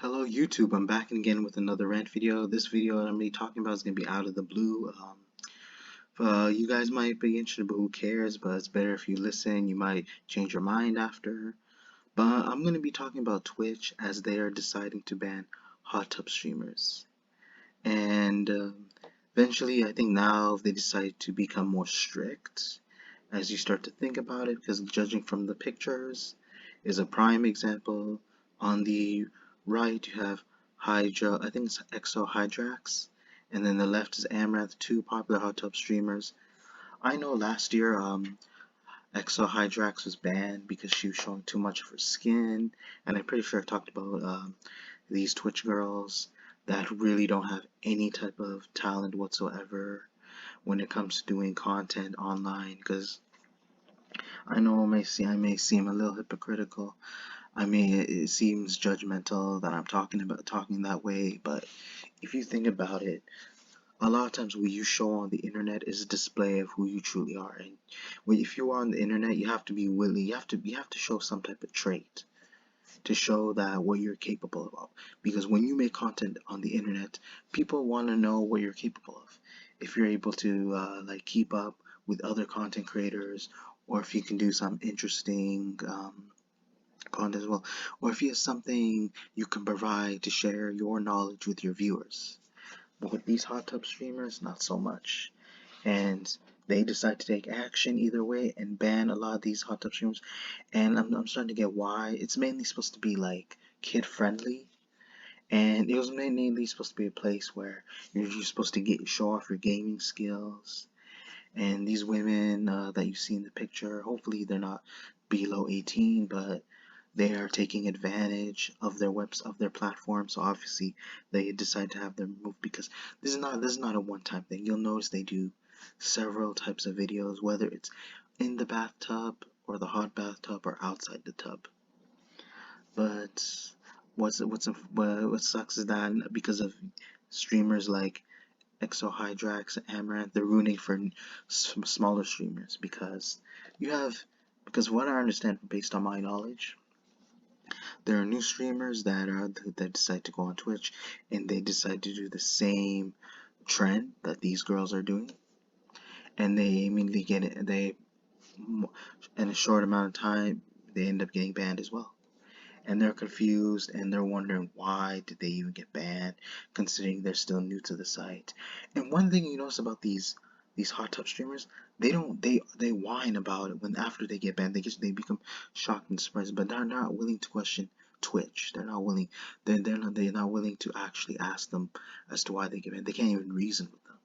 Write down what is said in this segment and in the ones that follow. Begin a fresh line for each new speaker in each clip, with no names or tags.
Hello YouTube, I'm back again with another rant video. This video I'm going to be talking about is going to be out of the blue. You guys might be interested, but who cares? But it's better if you listen. You might change your mind after. But I'm going to be talking about Twitch as they are deciding to ban hot tub streamers. And eventually, I think now they decide to become more strict as you start to think about it, because judging from the pictures is a prime example. On the right, you have Hydra, I think it's Exo Hydrax, and then the left is Amaranth, two popular hot tub streamers. I know last year, Exo Hydrax was banned because she was showing too much of her skin, and I'm pretty sure I talked about these Twitch girls that really don't have any type of talent whatsoever when it comes to doing content online, because I know I may seem a little hypocritical. I mean, it seems judgmental that I'm talking that way, but if you think about it, a lot of times what you show on the internet is a display of who you truly are. And if you are on the internet, you have to be willing. You have to show some type of trait to show that what you're capable of. Because when you make content on the internet, people want to know what you're capable of. If you're able to like keep up with other content creators, or if you can do some interesting content as well, or if you have something you can provide to share your knowledge with your viewers. But with these hot tub streamers, not so much. And they decide to take action either way and ban a lot of these hot tub streamers. And I'm starting to get why. It's mainly supposed to be like kid friendly. And it was mainly supposed to be a place where you're supposed to show off your gaming skills. And these women that you see in the picture, hopefully they're not below 18, but they are taking advantage of their platform. So obviously they decide to have them removed, because this is not a one-time thing. You'll notice they do several types of videos, whether it's in the bathtub or the hot bathtub or outside the tub. But what sucks is that because of streamers like Exo Hydrax and Amaranth, they're ruining for some smaller streamers, because what I understand based on my knowledge, there are new streamers that decide to go on Twitch and they decide to do the same trend that these girls are doing, and they immediately get it. They in a short amount of time they end up getting banned as well, and they're confused and they're wondering why did they even get banned, considering they're still new to the site. And one thing you notice about these hot tub streamers, they whine about it when after they get banned. They become shocked and surprised, but they're not willing to question Twitch. They're not willing to actually ask them as to why they get banned. They can't even reason with them,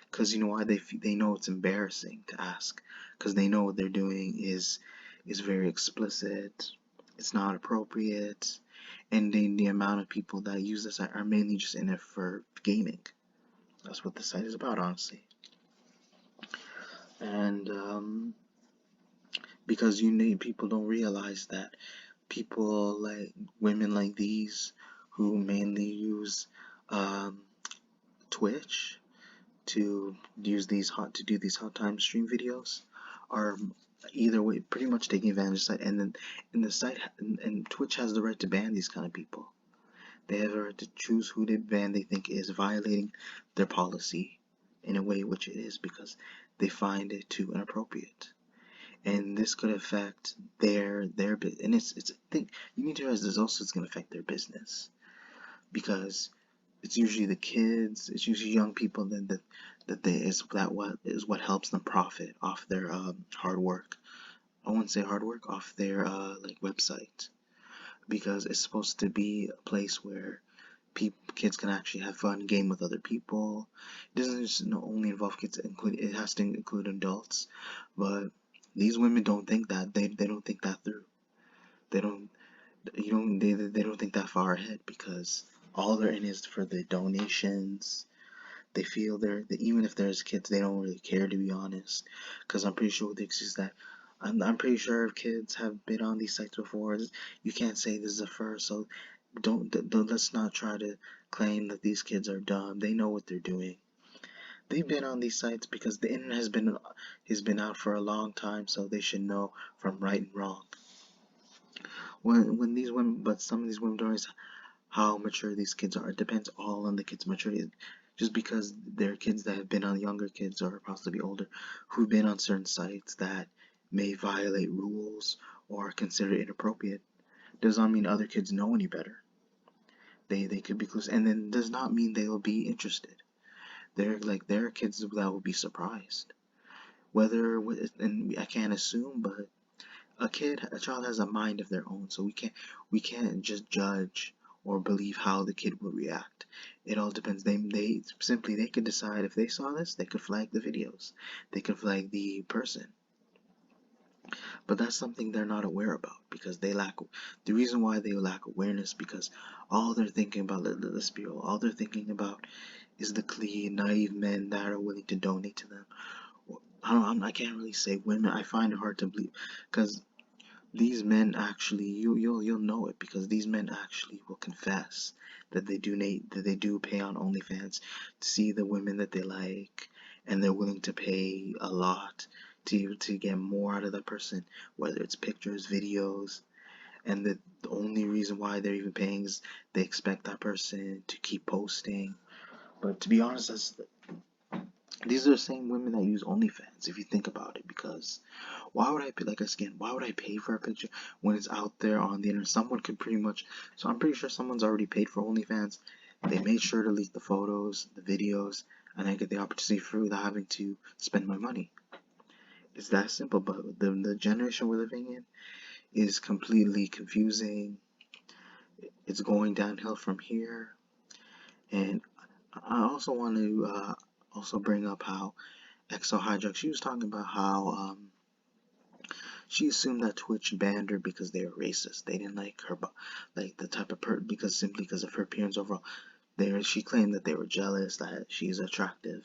because you know why? They know it's embarrassing to ask, because they know what they're doing is very explicit. It's not appropriate, and the amount of people that use this are mainly just in it for gaming. That's what the site is about, honestly. And because people don't realize that people like women like these, who mainly use um, Twitch to do these hot time stream videos, are either way pretty much taking advantage of the site. And then in the site, and Twitch has the right to ban these kind of people. They have a right to choose who they ban they think is violating their policy in a way which it is, because they find it too inappropriate. And this could affect their business. And it's I think you need to realize this also is going to affect their business, because it's usually the kids, it's usually young people what helps them profit off their hard work. I wouldn't say hard work, off their like website, because it's supposed to be a place where kids can actually have fun, game with other people. It doesn't just only involve kids; it has to include adults. But these women don't think that. They don't think that through. They don't you don't they don't think that far ahead, because all they're in is for the donations. They feel even if there's kids, they don't really care, to be honest. Because I'm pretty sure with the excuse that I'm pretty sure if kids have been on these sites before, you can't say this is a first. So let's not try to claim that these kids are dumb. They know what they're doing. They've been on these sites because the internet has been out for a long time, so they should know from right and wrong. When these women, but some of these women don't how mature these kids are. It depends all on the kids' maturity. Just because they're kids that have been on younger kids or possibly older who've been on certain sites that may violate rules or are considered inappropriate does not mean other kids know any better. They could be close, and then does not mean they will be interested. There are kids that will be surprised. And I can't assume, but a child has a mind of their own, so we can't just judge or believe how the kid will react. It all depends. They could decide if they saw this, they could flag the videos, they could flag the person. But that's something they're not aware about because the reason why they lack awareness because all they're thinking about, let's be real, all they're thinking about is the clean, naive men that are willing to donate to them. I can't really say women. I find it hard to believe because these men actually, you'll know it because these men actually will confess that they do pay on OnlyFans to see the women that they like, and they're willing to pay a lot to get more out of that person, whether it's pictures, videos, and the only reason why they're even paying is they expect that person to keep posting. But to be honest, these are the same women that use OnlyFans if you think about it, because why would I pay, like again, why would I pay for a picture when it's out there on the internet? Someone could pretty much, so I'm pretty sure someone's already paid for OnlyFans. They made sure to leak the photos, the videos, and I get the opportunity for without having to spend my money. It's that simple, but the generation we're living in is completely confusing. It's going downhill from here, and I also want to also bring up how XO Hydrox, she was talking about how she assumed that Twitch banned her because they were racist. They didn't like her, like the type of simply because of her appearance overall. She claimed that they were jealous that she's an attractive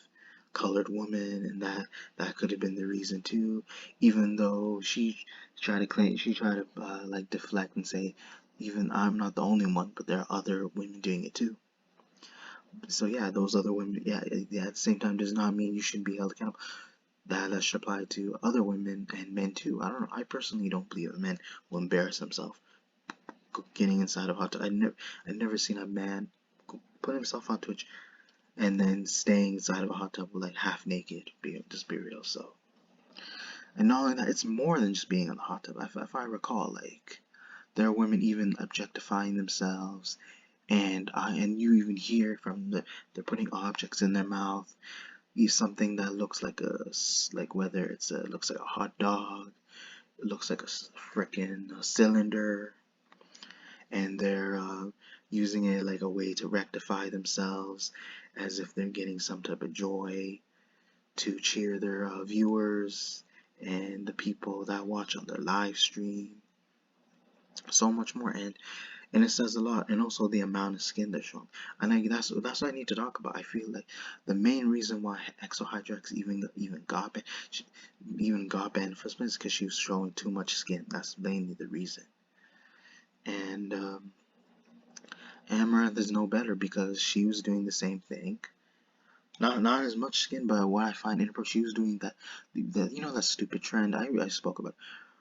colored woman, and that could have been the reason too. Even though she tried to like deflect and say, even I'm not the only one, but there are other women doing it too. So yeah, those other women, yeah. At the same time, does not mean you should be held accountable. That should apply to other women and men too. I don't know. I personally don't believe a man will embarrass himself getting inside of hot tub. I never seen a man put himself on Twitch and then staying inside of a hot tub like half naked. Just be real. So, and not only that, it's more than just being in the hot tub. If I recall, like there are women even objectifying themselves, and you even hear from they're putting objects in their mouth. Something that looks like whether looks like a hot dog, it looks like a freaking cylinder, and they're using it like a way to rectify themselves, as if they're getting some type of joy to cheer their viewers and the people that watch on their live stream. So much more, and it says a lot, and also the amount of skin they're showing. And that's what I need to talk about. I feel like the main reason why XO Hydrox even got banned in the first place is because she was showing too much skin. That's mainly the reason. And Amaranth is no better because she was doing the same thing. Not as much skin, but what I find inappropriate, she was doing that that stupid trend I spoke about.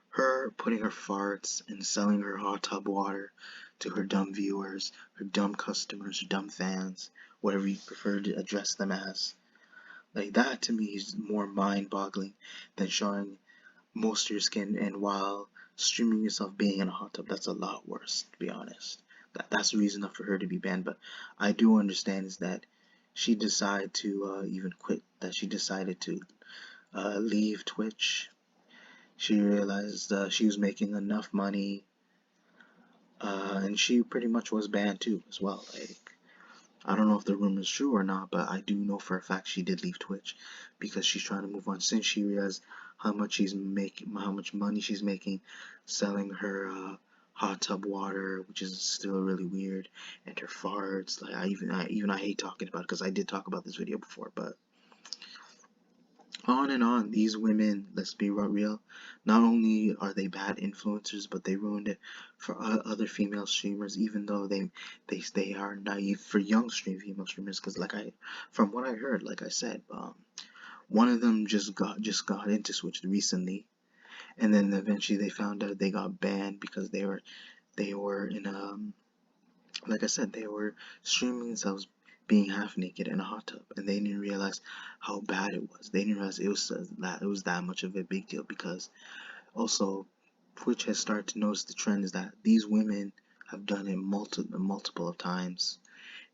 Her putting her farts and selling her hot tub water to her dumb viewers, her dumb customers, her dumb fans, whatever you prefer to address them as. Like that to me is more mind-boggling than showing most of your skin and while streaming yourself being in a hot tub. That's a lot worse, to be honest. That's the reason enough for her to be banned. But I do understand is that she decided to even quit. That she decided to leave Twitch. She realized she was making enough money, and she pretty much was banned too as well. Like I don't know if the rumor is true or not, but I do know for a fact she did leave Twitch because she's trying to move on since she realized how much money she's making selling her hot tub water, which is still really weird, and her farts. Like I hate talking about it because I did talk about this video before, but on and on. These women, let's be real, not only are they bad influencers, but they ruined it for other female streamers, even though they are naive for young female streamers. Because from what I heard, like I said, one of them just got into Switch recently, and then eventually they found out they got banned because they were in like I said, they were streaming themselves being half naked in a hot tub, and they didn't realize how bad it was. They didn't realize it was that much of a big deal, because also Twitch has started to notice the trend is that these women have done it multiple of times,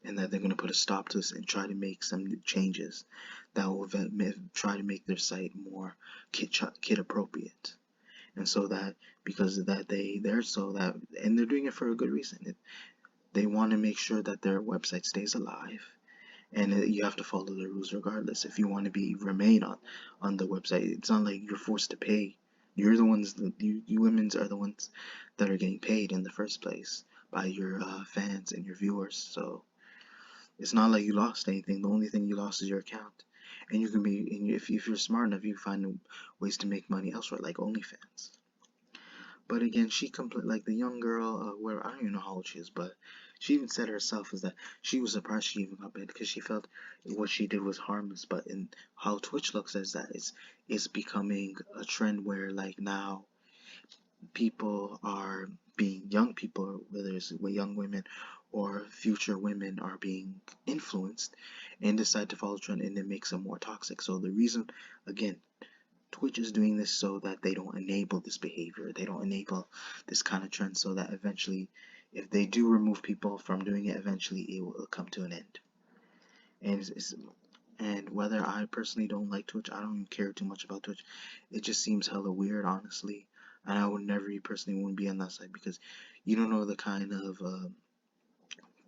and that they're going to put a stop to this and try to make some changes that will try to make their site more kid appropriate. And so that, because of that, they're so that, and they're doing it for a good reason. They want to make sure that their website stays alive, and you have to follow the rules regardless if you want to be remain on the website. It's not like you're forced to pay. You're the ones, you women's are the ones that are getting paid in the first place by your fans and your viewers. So it's not like you lost anything. The only thing you lost is your account, and you can be, and if you're smart enough, you can find ways to make money elsewhere, like OnlyFans. But again, she like the young girl, where I don't even know how old she is, but she even said herself is that she was surprised she even got banned because she felt what she did was harmless. But in how Twitch looks at that is it's becoming a trend where like now people are being young people, whether it's young women or future women, are being influenced and decide to follow the trend, and it makes them more toxic. So the reason, again, Twitch is doing this so that they don't enable this behavior. They don't enable this kind of trend, so that eventually, if they do remove people from doing it, eventually it will come to an end. And whether I personally don't like Twitch, I don't even care too much about Twitch. It just seems hella weird, honestly. And I would never personally wouldn't be on that side, because you don't know the kind of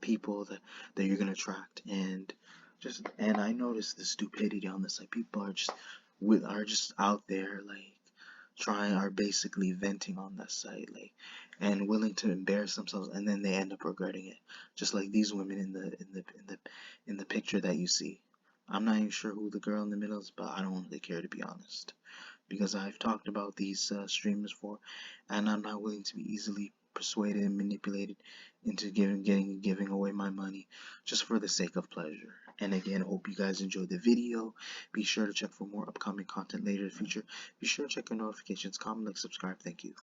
people that you're gonna attract. And I noticed the stupidity on this. Like, people are just out there, like, are basically venting on that site, like, and willing to embarrass themselves, and then they end up regretting it, just like these women in the picture that you see. I'm not even sure who the girl in the middle is, but I don't really care, to be honest, because I've talked about these streamers before, and I'm not willing to be easily persuaded and manipulated into giving away my money just for the sake of pleasure. And again, hope you guys enjoyed the video. Be sure to check for more upcoming content later in the future. Be sure to check your notifications, comment, like, subscribe. Thank you.